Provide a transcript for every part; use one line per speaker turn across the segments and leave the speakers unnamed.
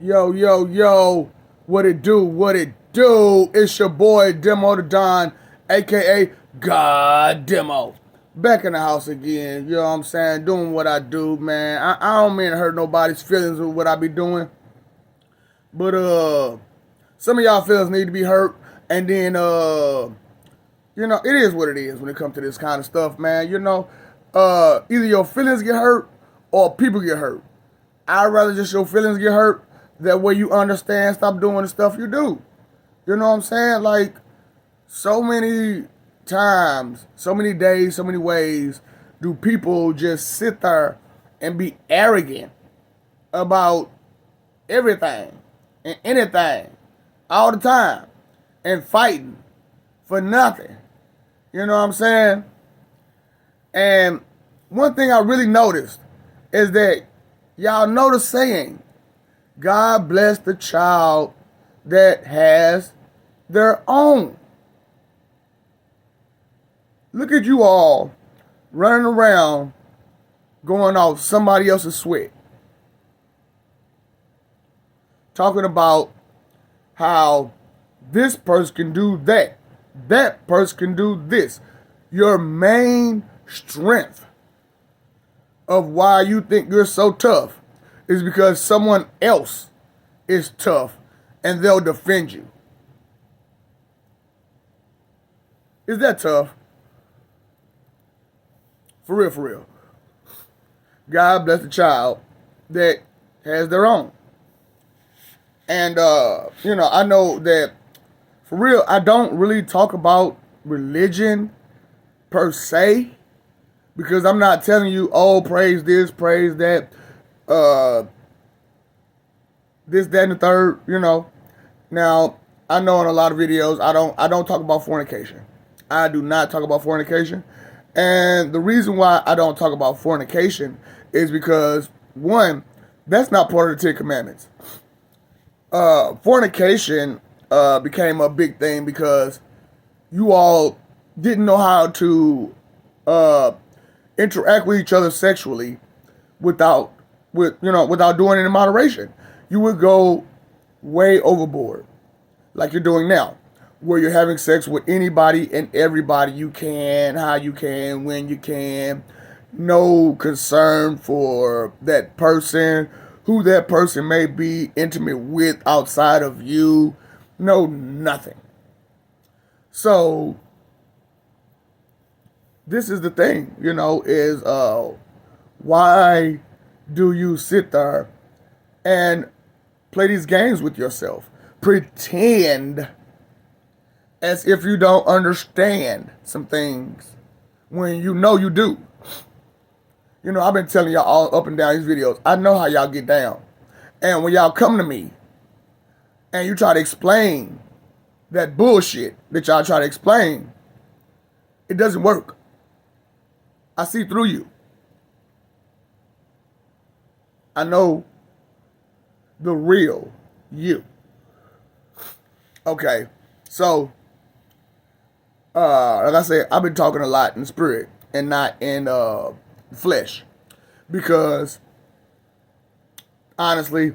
Yo, yo, yo, what it do? What it do? It's your boy Demo the Don, aka God Demo. Back in the house again, you know what I'm saying? Doing what I do, man. I don't mean to hurt nobody's feelings with what I be doing. But some of y'all feelings need to be hurt. And then it is what it is when it comes to this kind of stuff, man. Either your feelings get hurt or people get hurt. I'd rather just your feelings get hurt. That way you understand, stop doing the stuff you do. You know what I'm saying? Like, so many times, so many days, so many ways do people just sit there and be arrogant about everything and anything all the time and fighting for nothing. You know what I'm saying? And one thing I really noticed is that y'all know the saying, God bless the child that has their own. Look at you all running around going off somebody else's sweat. Talking about how this person can do that. That person can do this. Your main strength of why you think you're so tough is because someone else is tough and they'll defend you. Is that tough? For real, for real. God bless the child that has their own. And, I know that, for real, I don't really talk about religion per se, because I'm not telling you, oh, praise this, praise that, this, that, and the third, Now, I know in a lot of videos, I don't talk about fornication. I do not talk about fornication. And the reason why I don't talk about fornication is because, one, that's not part of the Ten Commandments. Fornication became a big thing because you all didn't know how to interact with each other sexually without doing it in moderation. You would go way overboard, like you're doing now, where you're having sex with anybody and everybody you can, how you can, when you can. No concern for that person, who that person may be intimate with outside of you. No, nothing. So, this is the thing, is why do you sit there and play these games with yourself? Pretend as if you don't understand some things when you know you do. I've been telling y'all all up and down these videos, I know how y'all get down. And when y'all come to me and you try to explain that bullshit that y'all try to explain, it doesn't work. I see through you. I know the real you. Okay, so like I said, I've been talking a lot in spirit and not in flesh, because honestly,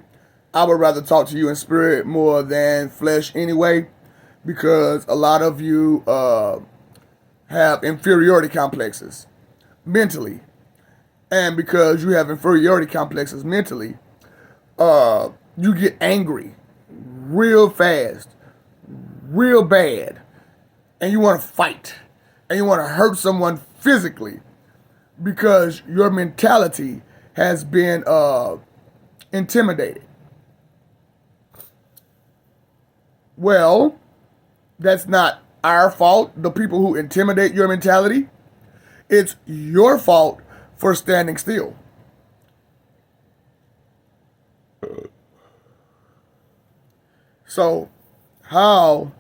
I would rather talk to you in spirit more than flesh anyway, because a lot of you have inferiority complexes mentally, and because you have inferiority complexes mentally, you get angry real fast, real bad, and you want to fight, and you want to hurt someone physically, because your mentality has been intimidated. Well, that's not our fault, the people who intimidate your mentality. It's your fault for standing still. So, how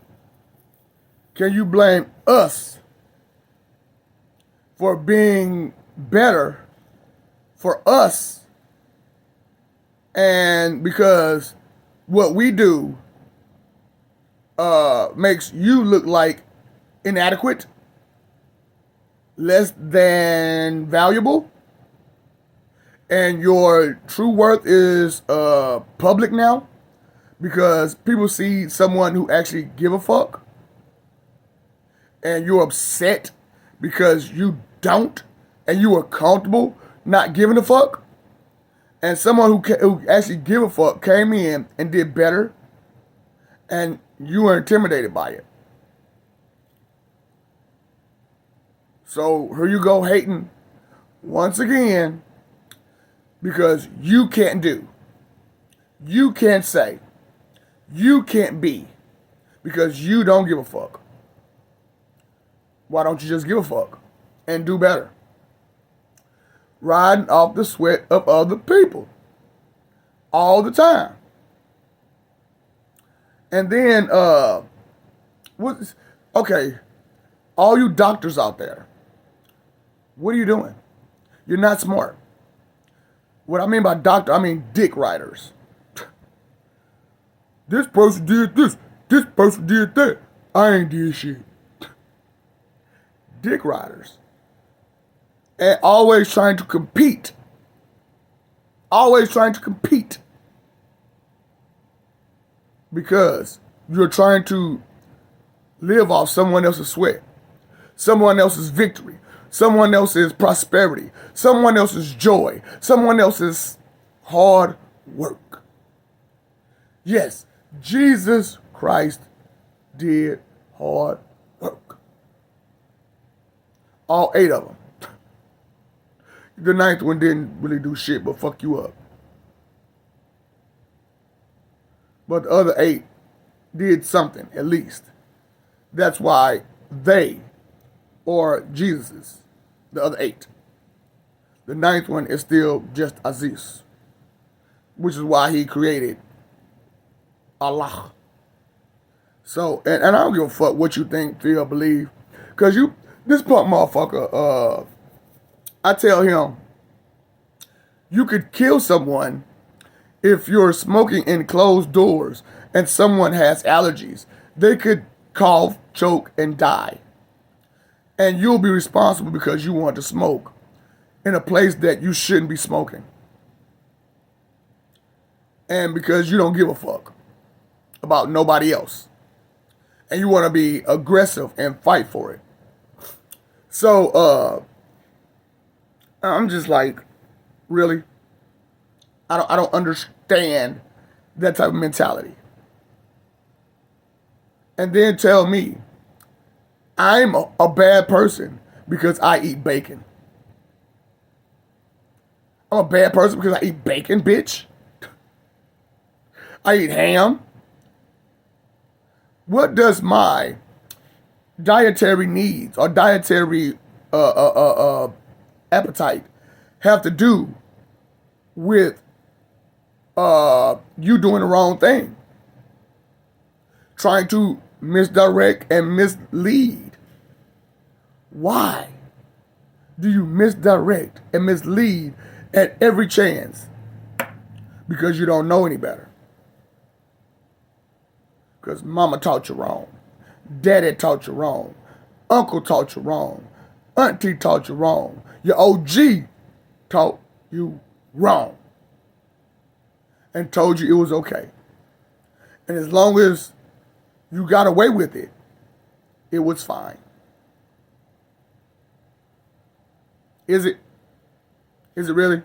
can you blame us for being better for us, and because what we do makes you look like inadequate, less than valuable, and your true worth is public now? because people see someone who actually give a fuck and you're upset because you don't and you are comfortable not giving a fuck, and someone who actually give a fuck came in and did better and you were intimidated by it. So here you go hating once again because you can't do, you can't say, you can't be because you don't give a fuck. Why don't you just give a fuck and do better? Riding off the sweat of other people all the time. And then, okay, all you doctors out there, what are you doing? You're not smart. What I mean by doctor, I mean dick riders. This person did this. This person did that. I ain't did shit. Dick riders. And always trying to compete. Always trying to compete. Because you're trying to live off someone else's sweat. Someone else's victory. Someone else's prosperity. Someone else's joy. Someone else's hard work. Yes, Jesus Christ did hard work. All 8 of them. The 9th one didn't really do shit but fuck you up. But the other 8 did something, at least. That's why they, or Jesus's, the other 8. The 9th one is still just Aziz, which is why he created Allah. So, and I don't give a fuck what you think, feel, believe. Because this punk motherfucker, I tell him, you could kill someone if you're smoking in closed doors and someone has allergies. They could cough, choke, and die. And you'll be responsible because you want to smoke in a place that you shouldn't be smoking. And because you don't give a fuck about nobody else. And you want to be aggressive and fight for it. So, I'm just like, really? I don't understand that type of mentality. And then tell me I'm a bad person because I eat bacon. I'm a bad person because I eat bacon, bitch. I eat ham. What does my dietary needs or dietary appetite have to do with you doing the wrong thing? Trying to misdirect and mislead. Why do you misdirect and mislead at every chance? Because you don't know any better. Because mama taught you wrong. Daddy taught you wrong. Uncle taught you wrong. Auntie taught you wrong. Your OG taught you wrong. And told you it was okay. And as long as you got away with it, it was fine. Is it? Is it really?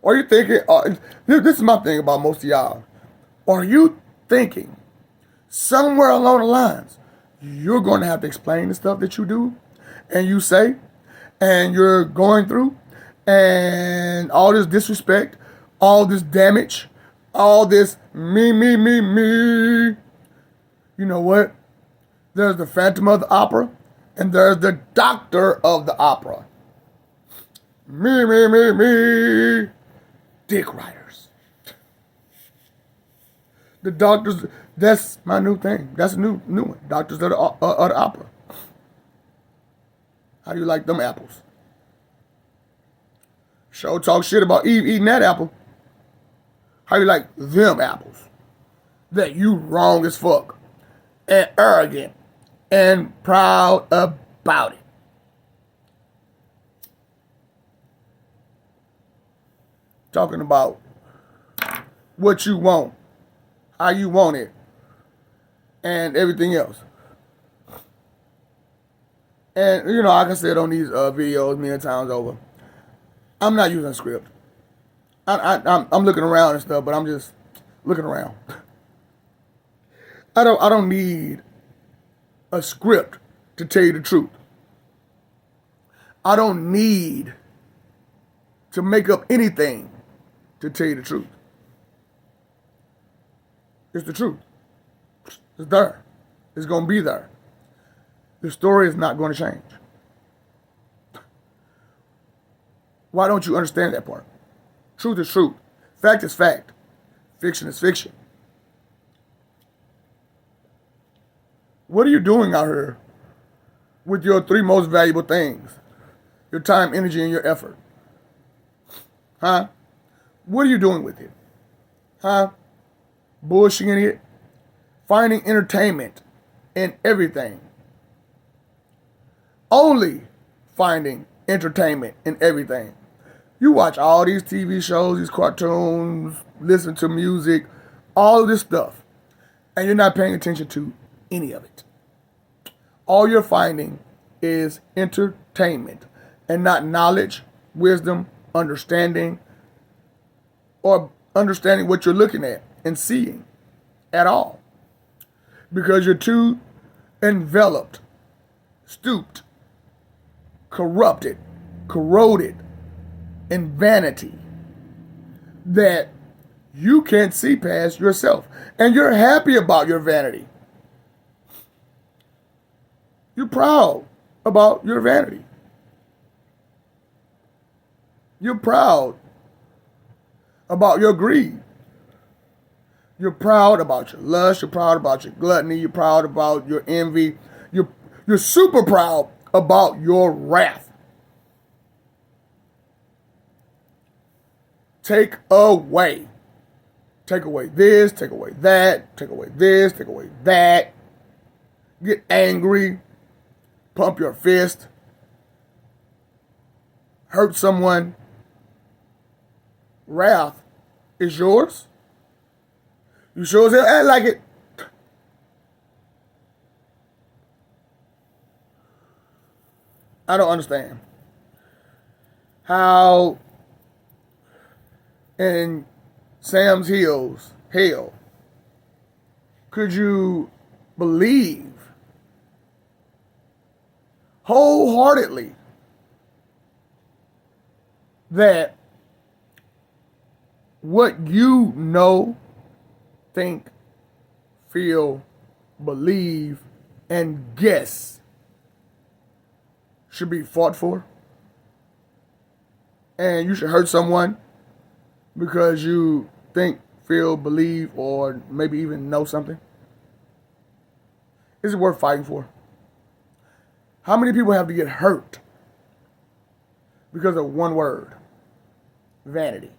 Or are you thinking, this is my thing about most of y'all. Are you thinking somewhere along the lines, you're going to have to explain the stuff that you do and you say and you're going through and all this disrespect, all this damage, all this me. You know what? There's the Phantom of the Opera and there's the Doctor of the Opera. Me. Dick riders. The doctors, that's my new thing. That's a new one. Doctors of the Opera. How do you like them apples? Show talk shit about Eve eating that apple. How do you like them apples? That you wrong as fuck. And arrogant. And proud about it. Talking about what you want how you want it, and everything else. And like I said on these videos many times over, I'm not using a script. I'm looking around and stuff, but I'm just looking around. I don't need a script to tell you the truth. I don't need to make up anything to tell you the truth. It's the truth. It's there. It's going to be there. The story is not going to change. Why don't you understand that part? Truth is truth. Fact is fact. Fiction is fiction. What are you doing out here with your three most valuable things? Your time, energy, and your effort. Huh? What are you doing with it? Huh? Bullshitting it? Finding entertainment in everything. Only finding entertainment in everything. You watch all these TV shows, these cartoons, listen to music, all of this stuff, and you're not paying attention to any of it. All you're finding is entertainment and not knowledge, wisdom, understanding, or understanding what you're looking at and seeing at all. Because you're too enveloped, stooped, corrupted, corroded in vanity that you can't see past yourself. And you're happy about your vanity. You're proud about your vanity. You're proud about your greed. You're proud about your lust. You're proud about your gluttony. You're proud about your envy. You're super proud about your wrath. Take away. Take away this, take away that, take away this, take away that. Get angry. Pump your fist. Hurt someone. Wrath is yours. You sure as hell act like it. I don't understand how in Sam's Hills, hell, could you believe wholeheartedly that what you know, think, feel, believe, and guess should be fought for? And you should hurt someone because you think, feel, believe, or maybe even know something? Is it worth fighting for? How many people have to get hurt because of one word? Vanity.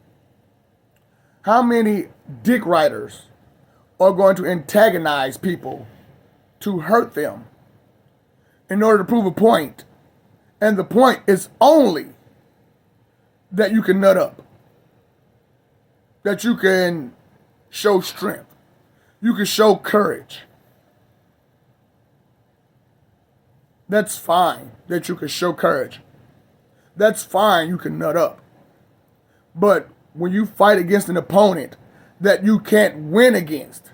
How many dick riders are going to antagonize people to hurt them in order to prove a point? And the point is only that you can nut up. That you can show strength. You can show courage. That's fine that you can show courage. That's fine you can nut up. But when you fight against an opponent that you can't win against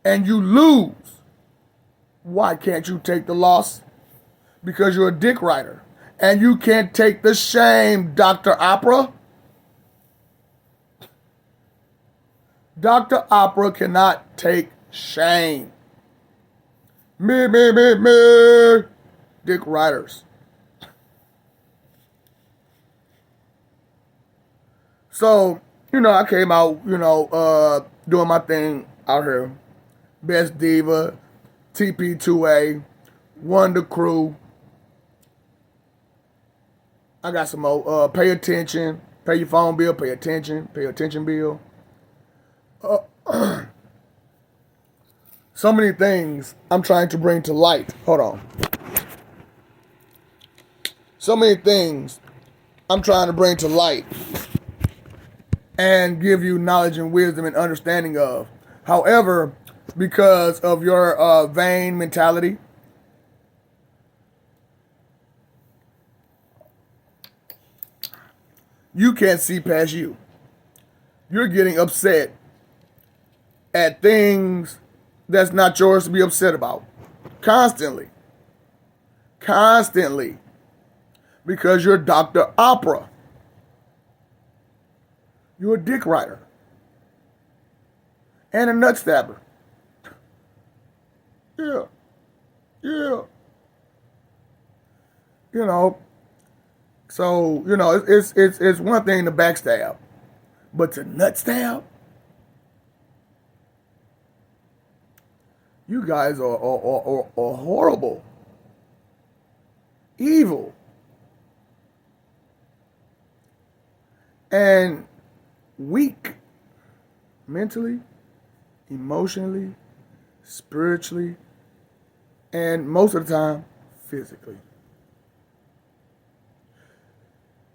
and you lose, why can't you take the loss? Because you're a dick rider. And you can't take the shame, Dr. Opera. Dr. Opera cannot take shame. Me. Dick riders. So, I came out, doing my thing out here. Best Diva, TP2A, Wonder Crew. I got some more. Pay attention. Pay your phone bill. Pay attention. Pay attention bill. So many things I'm trying to bring to light. Hold on. So many things I'm trying to bring to light and give you knowledge and wisdom and understanding of However, because of your vain mentality, you can't see past you. You're getting upset at things that's not yours to be upset about. Constantly. Constantly. Because you're Dr. Opera. You're a dick rider. And a nut stabber. Yeah. Yeah. You know. So, you know, it's one thing to backstab. But to nut stab? You guys are horrible. Evil. And weak. Mentally, emotionally, spiritually, and most of the time, physically.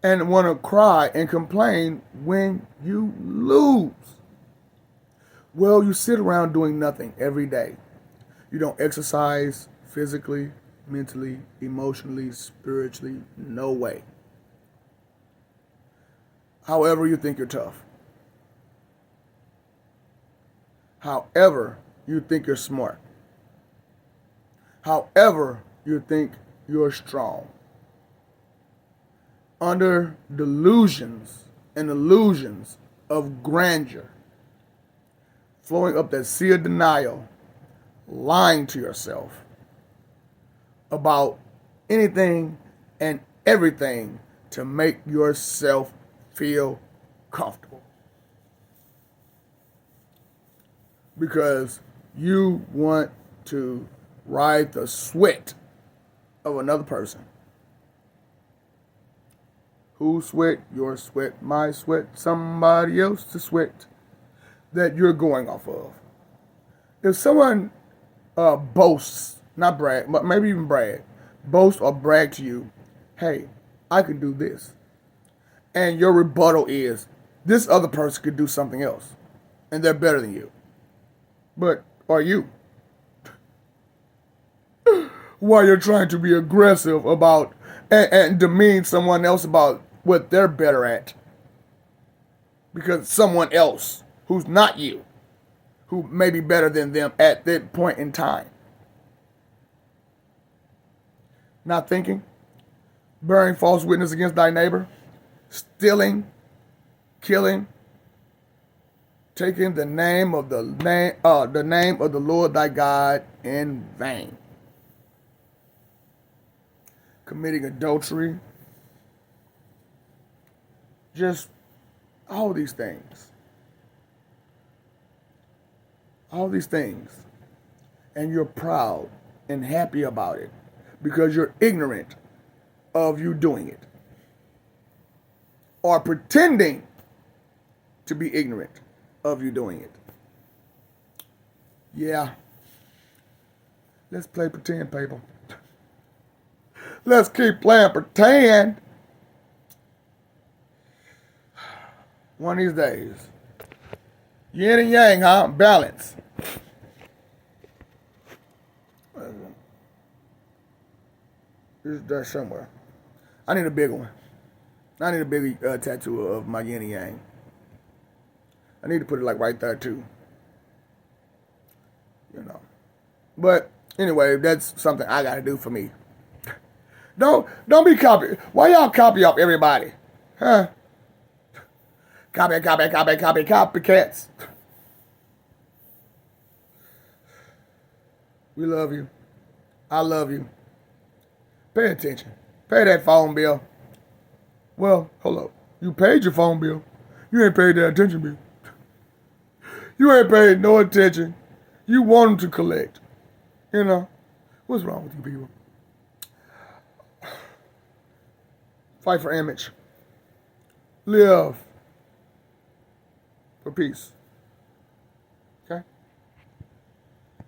And want to cry and complain when you lose. Well, you sit around doing nothing every day. You don't exercise physically, mentally, emotionally, spiritually, no way. However, you think you're tough. However, you think you're smart. However, you think you're strong. Under delusions and illusions of grandeur, flowing up that sea of denial, lying to yourself about anything and everything to make yourself feel comfortable. Because you want to ride the sweat of another person. Whose sweat? Your sweat, my sweat, somebody else's sweat that you're going off of. If someone boasts, not brag, but maybe even brag, boast or brag to you, hey, I can do this. And your rebuttal is, this other person could do something else. And they're better than you. But are you? While you're trying to be aggressive about and demean someone else about what they're better at. Because someone else who's not you, who may be better than them at that point in time. Not thinking, bearing false witness against thy neighbor, stealing, killing, taking the name of the name of the Lord thy God in vain, committing adultery, just all these things. All these things. And you're proud and happy about it because you're ignorant of you doing it. Or pretending to be ignorant of you doing it. Yeah. Let's play pretend, people. Let's keep playing pretend. One of these days. Yin and yang, huh? Balance. It's there somewhere. I need a big one. I need a big tattoo of my yin and yang. I need to put it like right there too. You know. But anyway, that's something I gotta do for me. Don't be copy. Why y'all copy off everybody? Huh? Copycats. We love you. I love you. Pay attention. Pay that phone bill. Well, hold up. You paid your phone bill. You ain't paid that attention bill. You ain't paid no attention. You want them to collect. You know? What's wrong with you people? Fight for image. Live for peace.